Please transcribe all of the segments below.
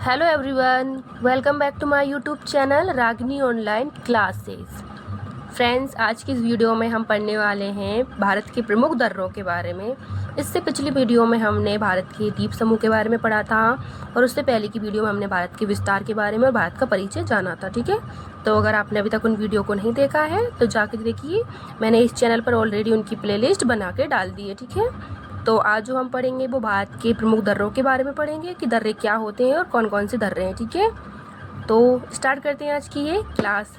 Hello everyone, welcome back to my YouTube channel Ragini online classes. Friends, आज की इस video में हम पढ़ने वाले हैं भारत के प्रमुख दर्रों के बारे में। इससे पिछली वीडियो में हमने भारत के द्वीप समूह के बारे में पढ़ा था और उससे पहले की वीडियो में हमने भारत के विस्तार के बारे में और भारत का परिचय जाना था। ठीक है, तो अगर आपने अभी तक उन वीडियो को नहीं देखा है तो जाकर देखिए, मैंने इस चैनल पर ऑलरेडी उनकी प्लेलिस्ट बना के डाल दी है। ठीक है, तो आज जो हम पढ़ेंगे वो भारत के प्रमुख दर्रों के बारे में पढ़ेंगे कि दर्रे क्या होते हैं और कौन कौन से दर्रे हैं। ठीक है, तो स्टार्ट करते हैं आज की ये क्लास।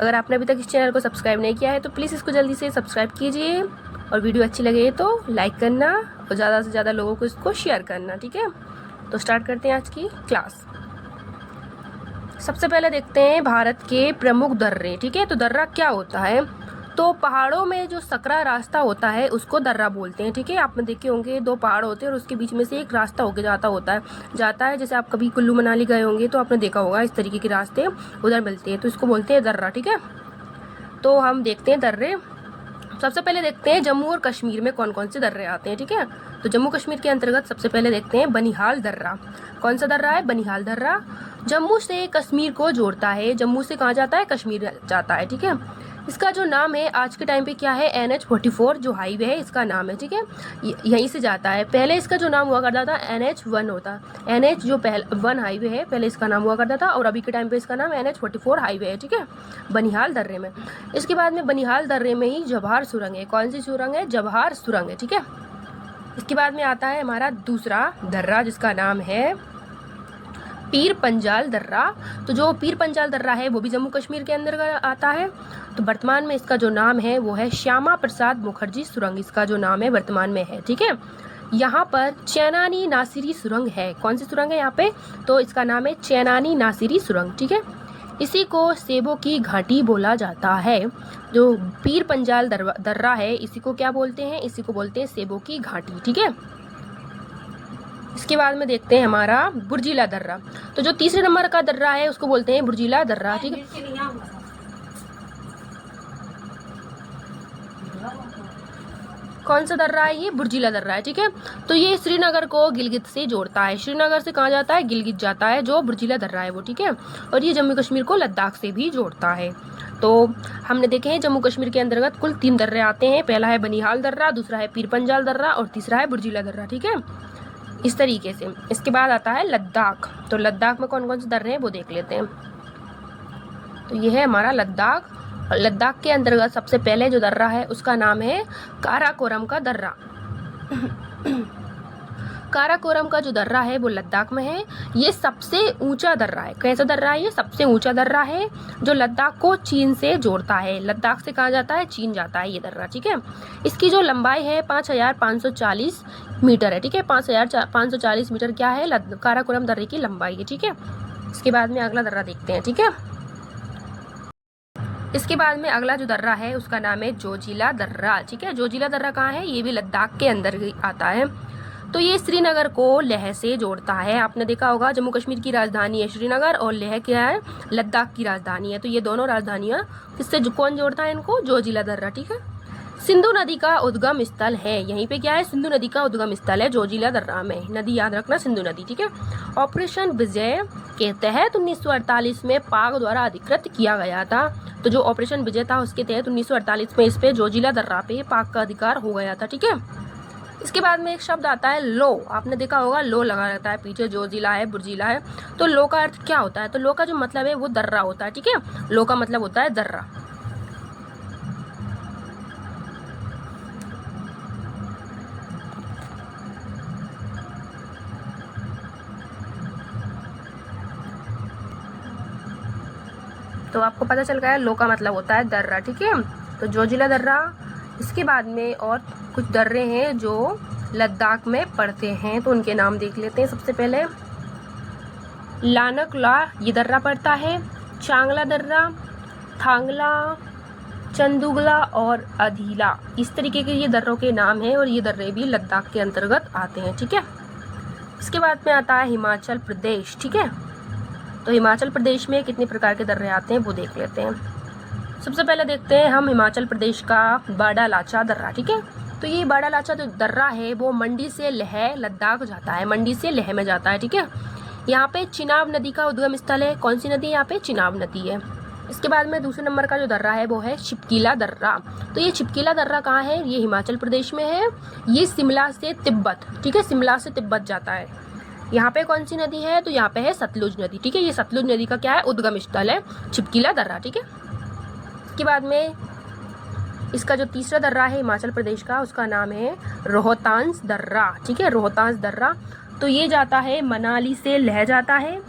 अगर आपने अभी तक इस चैनल को सब्सक्राइब नहीं किया है तो प्लीज़ इसको जल्दी से सब्सक्राइब कीजिए और वीडियो अच्छी लगे तो लाइक करना और ज़्यादा से ज़्यादा लोगों को इसको शेयर करना। ठीक है, तो स्टार्ट करते हैं आज की क्लास। सबसे पहले देखते हैं भारत के प्रमुख दर्रे। ठीक है, तो दर्रा क्या होता है? तो पहाड़ों में जो सकरा रास्ता होता है उसको दर्रा बोलते हैं। ठीक है, आपने देखे होंगे दो पहाड़ होते हैं और उसके बीच में से एक रास्ता होके जाता है। जैसे आप कभी कुल्लू मनाली गए होंगे तो आपने देखा होगा इस तरीके के रास्ते उधर मिलते हैं, तो इसको बोलते हैं दर्रा। ठीक है, तो हम देखते हैं दर्रे। सबसे पहले देखते हैं जम्मू और कश्मीर में कौन कौन से दर्रे आते हैं। ठीक है, तो जम्मू कश्मीर के अंतर्गत सबसे पहले देखते हैं बनिहाल दर्रा। कौन सा दर्रा है? बनिहाल दर्रा। जम्मू से कश्मीर को जोड़ता है। जम्मू से कहाँ जाता है? कश्मीर जाता है। ठीक है, इसका जो नाम है आज के टाइम पे क्या है? NH-44 जो हाईवे है इसका नाम है। ठीक है, यहीं से जाता है। पहले इसका जो नाम हुआ करता था NH-1 होता। NH जो पहले 1 हाईवे है पहले इसका नाम हुआ करता था और अभी के टाइम पे इसका नाम NH-44 हाईवे है। ठीक है, बनिहाल दर्रे में। इसके बाद में बनिहाल दर्रे में ही जवाहर सुरंग है। कौन सी सुरंग है? जवाहर सुरंग है। ठीक है, इसके बाद में आता है हमारा दूसरा दर्रा जिसका नाम है पीर पंजाल दर्रा। तो जो पीर पंजाल दर्रा है वो भी जम्मू कश्मीर के अंदर आता है। तो वर्तमान में इसका जो नाम है वो है श्यामा प्रसाद मुखर्जी सुरंग। इसका जो नाम है वर्तमान में है। ठीक है, यहाँ पर चैनानी नासिरी सुरंग है। कौन सी सुरंग है यहाँ पे? तो इसका नाम है चैनानी नासिरी सुरंग। ठीक है, इसी को सेबों की घाटी बोला जाता है। जो पीर पंजाल दर्रा है इसी को क्या बोलते हैं? इसी को बोलते हैं सेबों की घाटी। ठीक है, इसके बाद में देखते हैं हमारा बुर्जिला दर्रा। तो जो तीसरे नंबर का दर्रा है उसको बोलते हैं बुर्जिला दर्रा। ठीक है, कौन सा दर्रा है ये? बुर्जिला दर्रा है। ठीक है, तो ये श्रीनगर को गिलगित से जोड़ता है। श्रीनगर से कहाँ जाता है? गिलगित जाता है जो बुर्जिला दर्रा है वो। ठीक है, और ये जम्मू कश्मीर को लद्दाख से भी जोड़ता है। तो हमने देखे हैं जम्मू कश्मीर के अंतर्गत कुल 3 दर्रे आते हैं। पहला है बनिहाल दर्रा, दूसरा है पीर पंजाल दर्रा और तीसरा है बुर्जिला दर्रा। ठीक है, इस तरीके से। इसके बाद आता है लद्दाख। तो लद्दाख में कौन कौन से दर्रे हैं वो देख लेते हैं। तो ये है हमारा लद्दाख। और लद्दाख के अंतर्गत सबसे पहले जो दर्रा है उसका नाम है काराकोरम का दर्रा। काराकोरम का जो दर्रा है वो लद्दाख में है। ये सबसे ऊंचा दर्रा है। कैसा दर्रा है ये? सबसे ऊंचा दर्रा है जो लद्दाख को चीन से जोड़ता है। लद्दाख से कहाँ जाता है? चीन जाता है ये दर्रा। ठीक है, इसकी जो लंबाई है 5540 मीटर है। ठीक है, 5540 मीटर क्या है? काराकोरम दर्रे की लंबाई है। ठीक है, इसके बाद में अगला दर्रा देखते हैं। ठीक है, इसके बाद में अगला जो दर्रा है उसका नाम है जोजिला दर्रा। ठीक है, जोजिला दर्रा कहाँ है? ये भी लद्दाख के अंदर आता है। तो ये श्रीनगर को लेह से जोड़ता है। आपने देखा होगा जम्मू कश्मीर की राजधानी है श्रीनगर और लेह क्या है? लद्दाख की राजधानी है। तो ये दोनों राजधानियां किससे कौन जोड़ता है इनको? जोजिला दर्रा। ठीक है, सिंधु नदी का उद्गम स्थल है। यहीं पे क्या है? सिंधु नदी का उद्गम स्थल है जोजिला दर्रा में। नदी याद रखना, सिंधु नदी। ठीक है, ऑपरेशन विजय के तहत 1948 में पाक द्वारा अधिकृत किया गया था। तो जो ऑपरेशन विजय था उसके तहत 1948 में इस पे जोजिला दर्रा पे पाक का अधिकार हो गया था। ठीक है, इसके बाद में एक शब्द आता है लो। आपने देखा होगा लो लगा रहता है पीछे, जो जिला है बुर्जिला है। तो लो का अर्थ क्या होता है? तो लो का जो मतलब है वो दर्रा होता है। ठीक है, लो का मतलब होता है दर्रा। तो आपको पता चल गया लो का मतलब होता है दर्रा। ठीक है, तो जोजिला दर्रा। इसके बाद में और कुछ दर्रे हैं जो लद्दाख में पड़ते हैं तो उनके नाम देख लेते हैं। सबसे पहले लानकला ये दर्रा पड़ता है, चांगला दर्रा, थांगला, चंदुगला और अधीला। इस तरीके के ये दर्रों के नाम हैं और ये दर्रे भी लद्दाख के अंतर्गत आते हैं। ठीक है, इसके बाद में आता है हिमाचल प्रदेश। ठीक है, तो हिमाचल प्रदेश में कितने प्रकार के दर्रे आते हैं वो देख लेते हैं। सबसे पहले देखते हैं हम हिमाचल प्रदेश का बाड़ा लाचा दर्रा। ठीक है, तो ये बाड़ा लाचा जो दर्रा है वो मंडी से लेह लद्दाख जाता है। मंडी से लेह में जाता है। ठीक है, यहाँ पे चिनाब नदी का उद्गम स्थल है। कौन सी नदी है यहाँ पे? चिनाब नदी है। इसके बाद में दूसरे नंबर का जो दर्रा है वो है शिपकीला दर्रा। तो ये शिपकीला दर्रा कहाँ है? ये हिमाचल प्रदेश में है। ये शिमला से तिब्बत, ठीक है, शिमला से तिब्बत जाता है। यहाँ पे कौन सी नदी है? तो यहाँ पे है सतलुज नदी, ठीक है। ये सतलुज नदी का क्या है? उद्गम स्थल है शिपकीला दर्रा, ठीक है। इसके बाद में इसका जो तीसरा दर्रा है हिमाचल प्रदेश का, उसका नाम है रोहतांस दर्रा, ठीक है, रोहतांस दर्रा। तो ये जाता है मनाली से लह जाता है।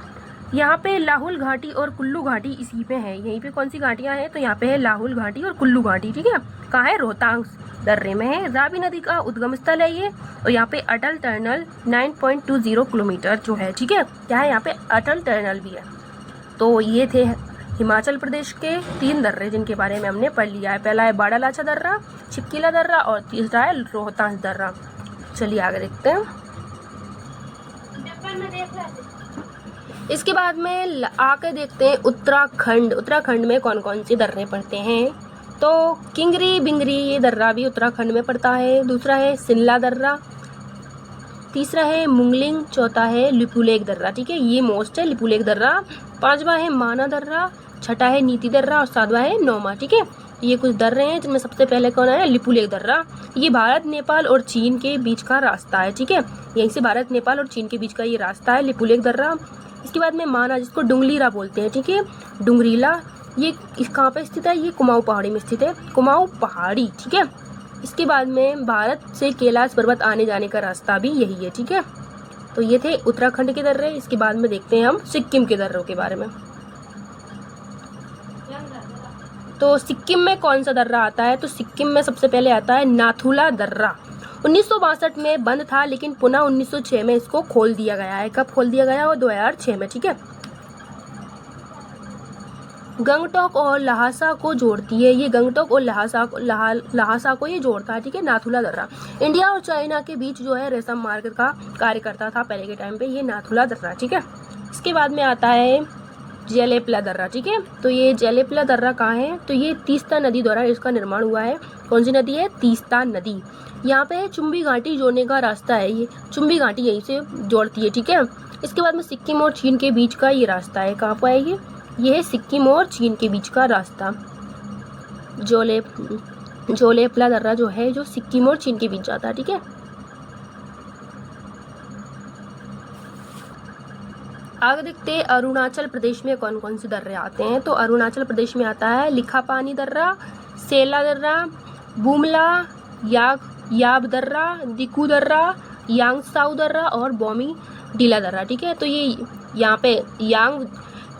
यहाँ पे लाहुल घाटी और कुल्लू घाटी इसी पे है। यहीं पे कौन सी घाटियाँ हैं? तो यहाँ पे है लाहुल घाटी और कुल्लू घाटी, ठीक है। कहाँ है? रोहतांस दर्रे में है। रावी नदी का उद्गम स्थल है ये। और यहाँ पे अटल टनल 9.20 किलोमीटर जो है, ठीक है, क्या है यहाँ पे? अटल टनल भी है। तो ये थे हिमाचल प्रदेश के 3 दर्रे जिनके बारे में हमने पढ़ लिया है। पहला है बाड़ालाचा दर्रा, शिपकीला दर्रा और तीसरा है रोहतांस दर्रा। चलिए आगे देखते हैं। इसके बाद में आके देखते हैं उत्तराखंड। उत्तराखंड में कौन कौन से दर्रे पड़ते हैं? तो किंगरी बिंगरी ये दर्रा भी उत्तराखंड में पड़ता है। दूसरा है सिल्ला दर्रा, तीसरा है मुंगलिंग, चौथा है लिपुलेख दर्रा, ठीक है, ये मोस्ट है लिपुलेख दर्रा। पांचवा है माना दर्रा, छठा है नीति दर्रा और सातवां है नौमा, ठीक है। ये कुछ दर्रे हैं जिनमें सबसे पहले कौन है? लिपुलेख दर्रा। ये भारत, नेपाल और चीन के बीच का रास्ता है, ठीक है। यहीं से भारत, नेपाल और चीन के बीच का ये रास्ता है लिपुलेख दर्रा। इसके बाद में माना, जिसको डुंगलीरा बोलते हैं, ठीक है, डुंगरीला, ये कहाँ पे स्थित है? ये कुमाऊं पहाड़ी में स्थित है, कुमाऊं पहाड़ी, ठीक है। इसके बाद में भारत से कैलाश पर्वत आने जाने का रास्ता भी यही है, ठीक है। तो ये थे उत्तराखंड के दर्रे। इसके बाद में देखते हैं हम सिक्किम के दर्रों के बारे में। तो सिक्किम में कौन सा दर्रा आता है? तो सिक्किम में सबसे पहले आता है नाथुला दर्रा। 1962 में बंद था, लेकिन पुनः 1906 में इसको खोल दिया गया है। कब खोल दिया गया? वो 2006 में, ठीक है। गंगटोक और लहासा को जोड़ती है। ये गंगटोक और लहासा को ये जोड़ता है, ठीक है, नाथुला दर्रा। इंडिया और चाइना के बीच जो है रेशम मार्ग का कार्य करता था पहले के टाइम पे, ये नाथुला दर्रा, ठीक है। इसके बाद में आता है जेलेपला दर्रा, ठीक है। तो ये जेलेपला दर्रा कहाँ है? तो ये तीस्ता नदी द्वारा इसका निर्माण हुआ है। कौन सी नदी है? तीस्ता नदी। यहाँ पे चुम्बी घाटी जोड़ने का रास्ता है, ये चुम्बी घाटी यहीं से जोड़ती है, ठीक है। इसके बाद में सिक्किम और चीन के बीच का ये रास्ता है। कहाँ पर है ये है सिक्किम और चीन के बीच का रास्ता। जोलेपला दर्रा जो है, जो सिक्किम और चीन के बीच जाता है, ठीक है। आगे देखते हैं अरुणाचल प्रदेश में कौन कौन से दर्रे आते हैं। तो अरुणाचल प्रदेश में आता है लिखापानी दर्रा, सेला दर्रा, बुमला, याब दर्रा, दिकू दर्रा, यांगसाउ दर्रा और बोमी डीला दर्रा, ठीक है। तो ये यहाँ पे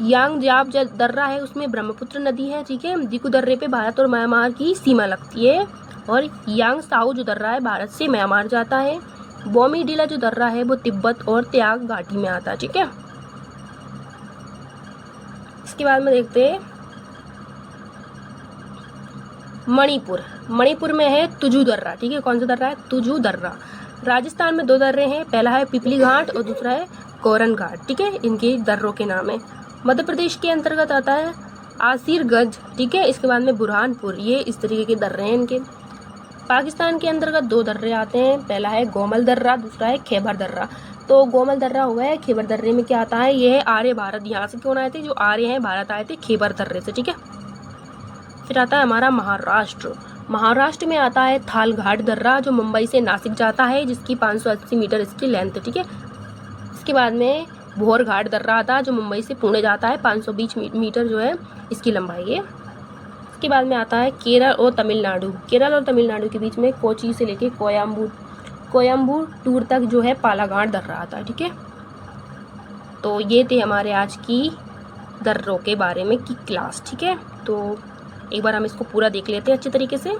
यांगजाब दर्रा है, उसमें ब्रह्मपुत्र नदी है, ठीक है। दिकू दर्रे पे भारत और म्यांमार की सीमा लगती है। और यांगसाउ जो दर्रा है भारत से म्यांमार जाता है। बोमी डीला जो दर्रा है वो तिब्बत और त्याग घाटी में आता है, ठीक है। इसके बाद में देखते हैं मणिपुर में है तुजू दर्रा, ठीक है। कौन सा दर्रा है? तुजू दर्रा। राजस्थान में 2 दर्रे हैं, पहला है पिपली घाट और दूसरा है कोरन घाट, ठीक है। इनके दर्रों के नाम है। मध्य प्रदेश के अंतर्गत आता है आसिरगंज, ठीक है। इसके बाद में बुरहानपुर, ये इस तरीके के दर्रे हैं इनके। पाकिस्तान के अंतर्गत 2 दर्रे आते हैं, पहला है गोमल दर्रा, दूसरा है खैबर दर्रा। तो गोमल दर्रा हुआ है, खैबर दर्रे में क्या आता है? ये है आर्य भारत। यहाँ से कौन आए थे? जो आर्य हैं भारत आए थे खैबर दर्रे से, ठीक है। फिर आता है हमारा महाराष्ट्र में आता है थालघाट दर्रा, जो मुंबई से नासिक जाता है, जिसकी 580 मीटर इसकी लेंथ है, ठीक है। इसके बाद में भोर घाट दर्रा आता है, जो मुंबई से पुणे जाता है, 520 मीटर जो है इसकी लंबाई है। इसके बाद में आता है केरल और तमिलनाडु के बीच में कोची से लेके कोयम्बूर टूर तक जो है पालाघाट दर्रा आता है, ठीक है। तो ये थे हमारे आज की दर्रों के बारे में की क्लास, ठीक है। तो एक बार हम इसको पूरा देख लेते हैं अच्छे तरीके से।